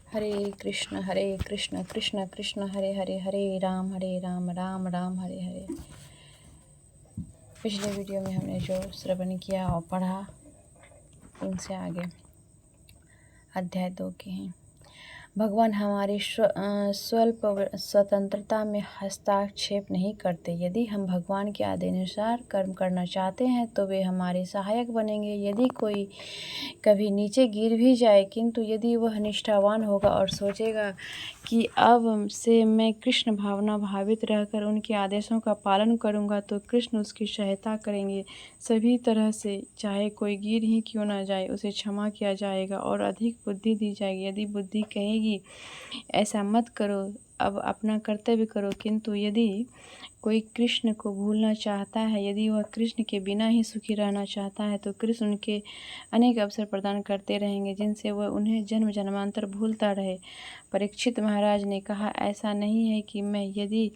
हरे कृष्ण कृष्ण कृष्ण हरे हरे, हरे राम राम राम हरे हरे। पिछले वीडियो में हमने जो श्रवण किया और पढ़ा, उनसे आगे अध्याय 2 के हैं। भगवान हमारी स्वल्प स्वतंत्रता में हस्तक्षेप नहीं करते। यदि हम भगवान के आदेशानुसार कर्म करना चाहते हैं तो वे हमारे सहायक बनेंगे। यदि कोई कभी नीचे गिर भी जाए, किंतु यदि वह निष्ठावान होगा और सोचेगा कि अब से मैं कृष्ण भावना भावित रहकर उनके आदेशों का पालन करूंगा, तो कृष्ण उसकी सहायता करेंगे। सभी तरह से, चाहे कोई गिर ही क्यों न जाए, उसे क्षमा किया जाएगा और अधिक बुद्धि दी जाएगी। यदि बुद्धि कहेगी ऐसा मत करो, अब अपना कर्तव्य करो, किंतु यदि कोई कृष्ण को भूलना चाहता है, यदि वह कृष्ण के बिना ही सुखी रहना चाहता है, तो कृष्ण उनके अनेक अवसर प्रदान करते रहेंगे जिनसे वह उन्हें जन्म जन्मांतर भूलता रहे। परीक्षित महाराज ने कहा, ऐसा नहीं है कि मैं यदि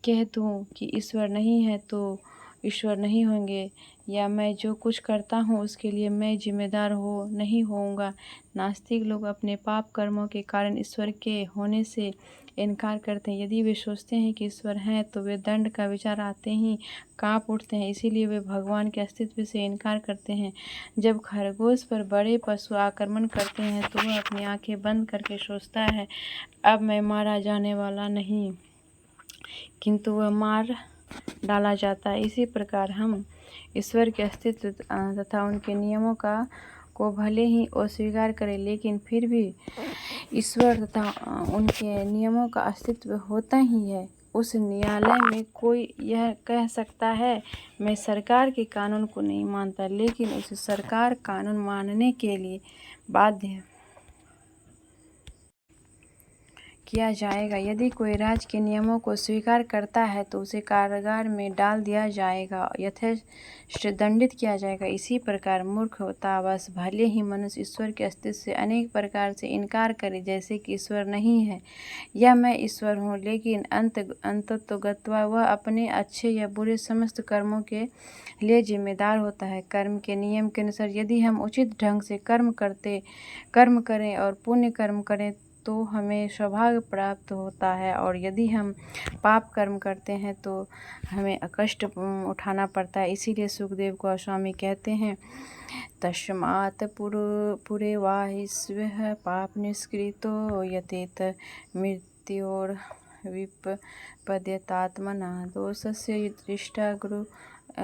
कह दूं कि ईश्वर नहीं है तो ईश्वर नहीं होंगे, या मैं जो कुछ करता हूँ उसके लिए मैं जिम्मेदार नहीं होऊंगा। नास्तिक लोग अपने पाप कर्मों के कारण ईश्वर के होने से इनकार करते हैं। यदि वे सोचते हैं कि ईश्वर हैं तो वे दंड का विचार आते ही कांप उठते हैं, इसीलिए वे भगवान के अस्तित्व से इनकार करते हैं। जब खरगोश पर बड़े पशु आक्रमण करते हैं तो वह अपनी आंखें बंद करके सोचता है, अब मैं मारा जाने वाला नहीं, किंतु वह मार डाला जाता है। इसी प्रकार हम ईश्वर के अस्तित्व तथा उनके नियमों को भले ही अस्वीकार करें, लेकिन फिर भी ईश्वर तथा उनके नियमों का अस्तित्व होता ही है। उस न्यायालय में कोई यह कह सकता है, मैं सरकार के कानून को नहीं मानता, लेकिन उसे सरकार कानून मानने के लिए बाध्य किया जाएगा। यदि कोई राज्य के नियमों को स्वीकार करता है तो उसे कारागार में डाल दिया जाएगा, यथेष्ट दंडित किया जाएगा। इसी प्रकार मूर्खतावश भले ही मनुष्य ईश्वर के अस्तित्व से अनेक प्रकार से इनकार करे, जैसे कि ईश्वर नहीं है या मैं ईश्वर हूँ, लेकिन अंततोगत्वा वह अपने अच्छे या बुरे समस्त कर्मों के लिए जिम्मेदार होता है। कर्म के नियम के अनुसार यदि हम उचित ढंग से कर्म करें और पुण्य कर्म करें तो हमें सौभाग्य प्राप्त होता है, और यदि हम पाप कर्म करते हैं तो हमें कष्ट उठाना पड़ता है। इसीलिए सुखदेव गोस्वामी कहते हैं, तस्मात् पुरे वाहिस्वः पाप निष्कृतो यतेत मृत्योर विपद्यतात्मना दोषस्य दृष्टा गुरु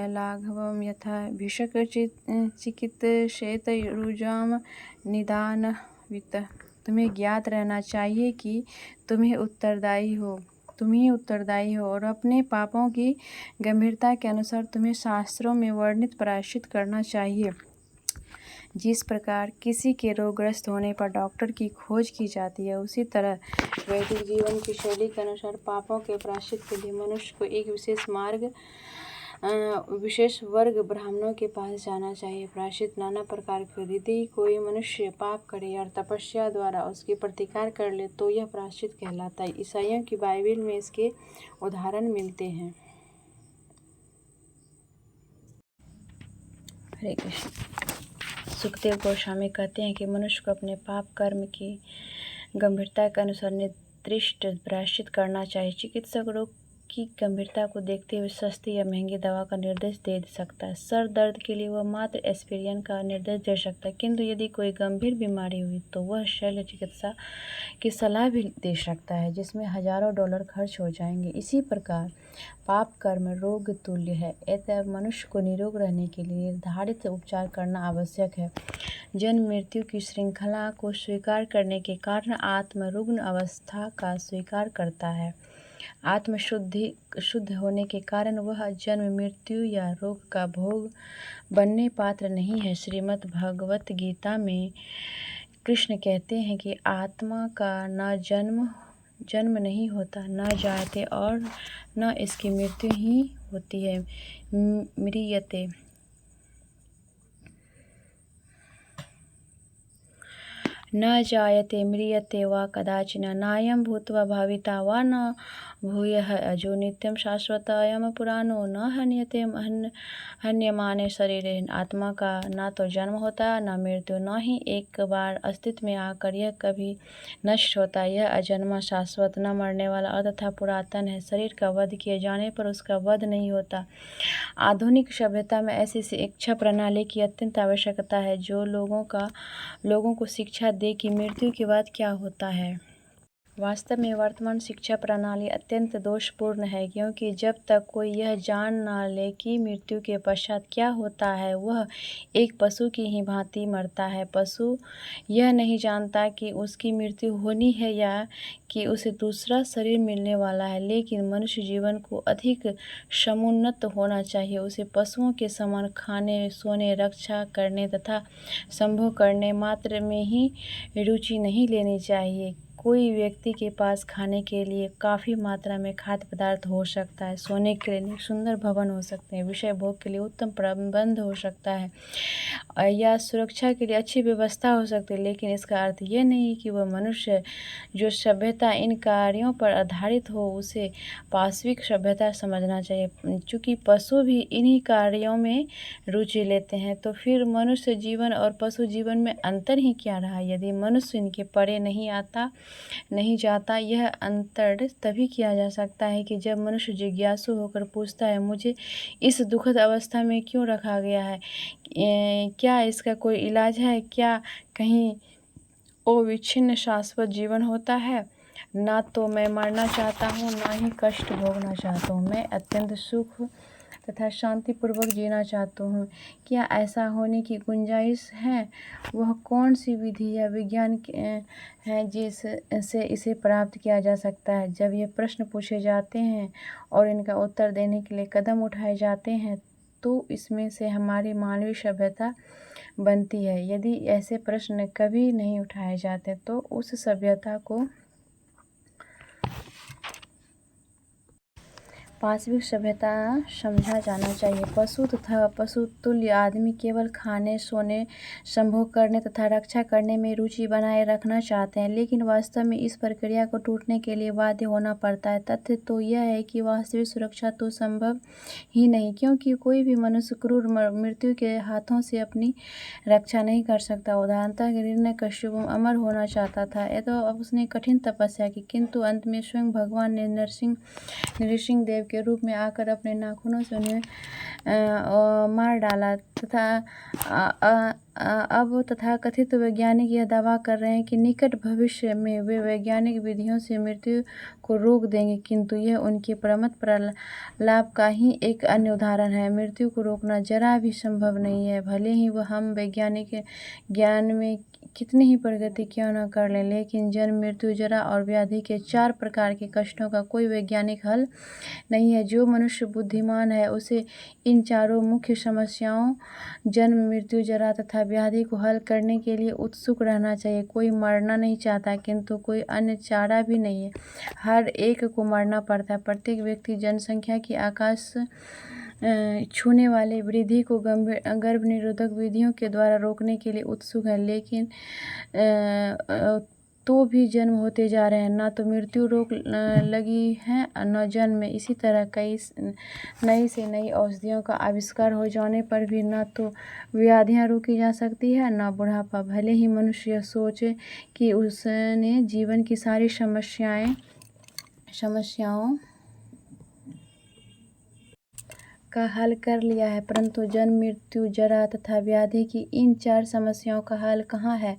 लाघवम यथा भिषक चिकित्सेत रुजाम निदानवित। तुम्हें ज्ञात रहना चाहिए कि तुम ही उत्तरदायी हो और अपने पापों की गंभीरता के अनुसार तुम्हें शास्त्रों में वर्णित प्रायश्चित करना चाहिए। जिस प्रकार किसी के रोगग्रस्त होने पर डॉक्टर की खोज की जाती है, उसी तरह वैदिक जीवन की शैली के अनुसार पापों के प्रायश्चित के लिए मनुष्य को एक विशेष वर्ग ब्राह्मणों के पास जाना चाहिए। प्रायश्चित नाना प्रकार के। यदि कोई मनुष्य पाप करे और तपस्या द्वारा उसकी प्रतिकार कर ले तो यह प्रायश्चित कहलाता है। ईसाइयों की बाइबिल में इसके उदाहरण मिलते हैं। हरे कृष्ण। सुखदेव गोस्वामी कहते हैं कि मनुष्य को अपने पाप कर्म की गंभीरता के अनुसार निर्दिष्ट प्रायश्चित करना चाहिए। चिकित्सक रोग की गंभीरता को देखते हुए सस्ती या महंगी दवा का निर्देश दे सकता है। सर दर्द के लिए वह मात्र एस्पिरिन का निर्देश दे सकता है, किंतु यदि कोई गंभीर बीमारी हुई तो वह शल्य चिकित्सा की सलाह भी दे सकता है, जिसमें हजारों $, खर्च हो जाएंगे। इसी प्रकार पाप कर्म रोग तुल्य है, अतः मनुष्य को निरोग रहने के लिए निर्धारित उपचार करना आवश्यक है। जन्म मृत्यु की श्रृंखला को स्वीकार करने के कारण आत्म रुग्ण अवस्था का स्वीकार करता है। आत्म शुद्ध होने के कारण वह जन्म मृत्यु या रोग का भोग बनने पात्र नहीं है। श्रीमद् भगवत गीता में कृष्ण कहते हैं कि आत्मा का न जन्म नहीं होता, न जायते और न इसकी मृत्यु ही होती है। म्रियते। न जायते म्रियते वा कदाचिन नायं भूत्वा भविता वा न भूयः अजो नित्यं शाश्वतोऽयं पुराणो न हन्यते हन्यमाने शरीरे। आत्मा का ना तो जन्म होता न मृत्यु, न ही एक बार अस्तित्व में आकर यह कभी नष्ट होता। यह अजन्मा, शाश्वत, न मरने वाला और तथा पुरातन है। शरीर का वध किए जाने पर उसका वध नहीं होता। आधुनिक सभ्यता में ऐसी शिक्षा प्रणाली की अत्यंत आवश्यकता है जो लोगों को शिक्षा दे कि मृत्यु के बाद क्या होता है। वास्तव में वर्तमान शिक्षा प्रणाली अत्यंत दोषपूर्ण है, क्योंकि जब तक कोई यह जान न ले कि मृत्यु के पश्चात क्या होता है, वह एक पशु की ही भांति मरता है। पशु यह नहीं जानता कि उसकी मृत्यु होनी है या कि उसे दूसरा शरीर मिलने वाला है, लेकिन मनुष्य जीवन को अधिक समुन्नत होना चाहिए। उसे पशुओं के समान खाने, सोने, रक्षा करने तथा संभोग करने मात्र में ही रुचि नहीं लेनी चाहिए। कोई व्यक्ति के पास खाने के लिए काफ़ी मात्रा में खाद्य पदार्थ हो सकता है, सोने के लिए सुंदर भवन हो सकते हैं, विषय भोग के लिए उत्तम प्रबंध हो सकता है या सुरक्षा के लिए अच्छी व्यवस्था हो सकती है, लेकिन इसका अर्थ ये नहीं कि वह मनुष्य जो सभ्यता इन कार्यों पर आधारित हो उसे पाशविक सभ्यता समझना चाहिए। चूँकि पशु भी इन्हीं कार्यों में रुचि लेते हैं, तो फिर मनुष्य जीवन और पशु जीवन में अंतर ही क्या रहा। यदि मनुष्य इनके परे नहीं जाता, यह अंतर तभी किया जा सकता है कि जब मनुष्य जिज्ञासु होकर पूछता है, मुझे इस दुखद अवस्था में क्यों रखा गया है, क्या इसका कोई इलाज है, क्या कहीं अविच्छिन्न शाश्वत जीवन होता है। ना तो मैं मरना चाहता हूँ, ना ही कष्ट भोगना चाहता हूँ। मैं अत्यंत सुख तथा शांतिपूर्वक जीना चाहता हूँ। क्या ऐसा होने की गुंजाइश है? वह कौन सी विधि या विज्ञान है जिससे इसे प्राप्त किया जा सकता है? जब ये प्रश्न पूछे जाते हैं और इनका उत्तर देने के लिए कदम उठाए जाते हैं, तो इसमें से हमारी मानवीय सभ्यता बनती है। यदि ऐसे प्रश्न कभी नहीं उठाए जाते, तो उस सभ्यता को पाशविक सभ्यता समझा जाना चाहिए। पशु तथा पशुतुल्य आदमी केवल खाने, सोने, संभोग करने तथा रक्षा करने में रुचि बनाए रखना चाहते हैं, लेकिन वास्तव में इस प्रक्रिया को टूटने के लिए बाध्य होना पड़ता है। तथ्य तो यह है कि वास्तविक सुरक्षा तो संभव ही नहीं, क्योंकि कोई भी मनुष्य क्रूर मृत्यु के हाथों से अपनी रक्षा नहीं कर सकता। उदाहरणतः हिरण्यकश्यप अमर होना चाहता था, तो अब उसने कठिन तपस्या की, किंतु अंत में स्वयं भगवान ने नृसिंह देव के रूप में आकर अपने नाखूनों से उन्हें मार डाला तथा अब तथाकथित वैज्ञानिक यह दावा कर रहे हैं कि निकट भविष्य में वे वैज्ञानिक विधियों से मृत्यु को रोक देंगे, किंतु यह उनके प्रमथ प्रलाप का ही एक अन्य उदाहरण है। मृत्यु को रोकना जरा भी संभव नहीं है, भले ही वह हम वैज्ञानिक ज्ञान में कितनी ही प्रगति क्यों न कर लें, लेकिन जन्म, मृत्यु, जरा और व्याधि के 4 प्रकार के कष्टों का कोई वैज्ञानिक हल नहीं है। जो मनुष्य बुद्धिमान है उसे इन चारों मुख्य समस्याओं जन्म, मृत्यु, जरा तथा व्याधि को हल करने के लिए उत्सुक रहना चाहिए। कोई मरना नहीं चाहता, किंतु कोई अन्य चारा भी नहीं है। हर एक को मरना पड़ता है। प्रत्येक व्यक्ति जनसंख्या की आकाश छूने वाली वृद्धि को गर्भ निरोधक विधियों के द्वारा रोकने के लिए उत्सुक है, लेकिन तो भी जन्म होते जा रहे हैं, ना तो मृत्यु रोक लगी है न जन्म में। इसी तरह कई नई से नई औषधियों का आविष्कार हो जाने पर भी न तो व्याधियाँ रोकी जा सकती है न बुढ़ापा। भले ही मनुष्य यह सोचे कि उसने जीवन की सारी समस्याओं का हल कर लिया है, परंतु जन्म, मृत्यु, जरा तथा व्याधि की इन 4 समस्याओं का हल कहाँ है?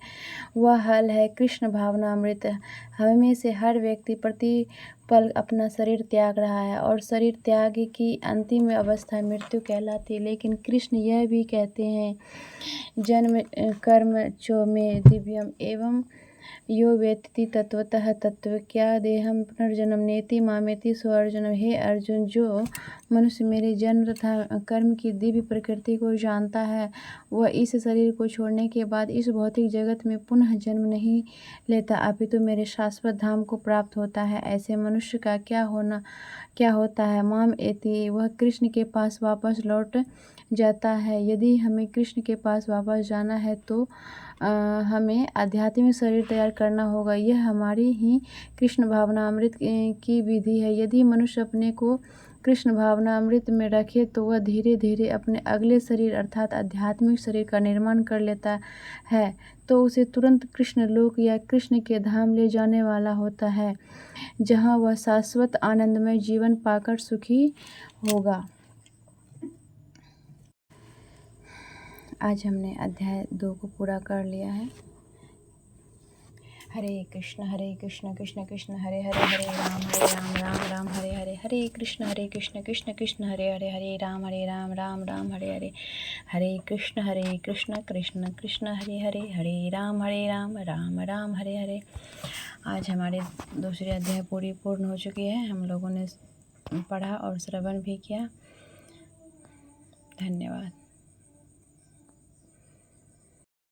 वह हल है कृष्ण भावनामृत। हमें से हर व्यक्ति प्रति पल अपना शरीर त्याग रहा है और शरीर त्याग की अंतिम अवस्था मृत्यु कहलाती है, लेकिन कृष्ण यह भी कहते हैं, जन्म कर्म चो में दिव्यम एवं यो वेत्ति तत्वतः तत्त्वज्ञा देहम पुनर्जन्म नेति मामेति सो अर्जुनम। हे अर्जुन, जो मनुष्य मेरे जन्म तथा कर्म की दिव्य प्रकृति को जानता है, वह इस शरीर को छोड़ने के बाद इस भौतिक जगत में पुनः जन्म नहीं लेता, अपितु मेरे शाश्वत धाम को प्राप्त होता है। ऐसे मनुष्य का क्या होता है? माम एति, वह कृष्ण के पास वापस लौट जाता है। यदि हमें कृष्ण के पास वापस जाना है तो हमें आध्यात्मिक शरीर तैयार करना होगा। यह हमारी ही कृष्ण भावनामृत की विधि है। यदि मनुष्य अपने को कृष्ण भावनामृत में रखे तो वह धीरे धीरे अपने अगले शरीर अर्थात आध्यात्मिक शरीर का निर्माण कर लेता है, तो उसे तुरंत कृष्ण लोक या कृष्ण के धाम ले जाने वाला होता है, जहाँ वह शाश्वत आनंदमय जीवन पाकर सुखी होगा। आज हमने अध्याय 2 को पूरा कर लिया है। हरे कृष्ण कृष्ण कृष्ण हरे हरे, हरे राम राम राम हरे हरे, हरे कृष्ण कृष्ण कृष्ण हरे हरे, हरे राम राम राम हरे हरे, हरे कृष्ण कृष्ण कृष्ण हरे हरे, हरे राम राम राम हरे हरे। आज हमारे दूसरी अध्याय पूर्ण हो चुकी है। हम लोगों ने पढ़ा और श्रवण भी किया। धन्यवाद।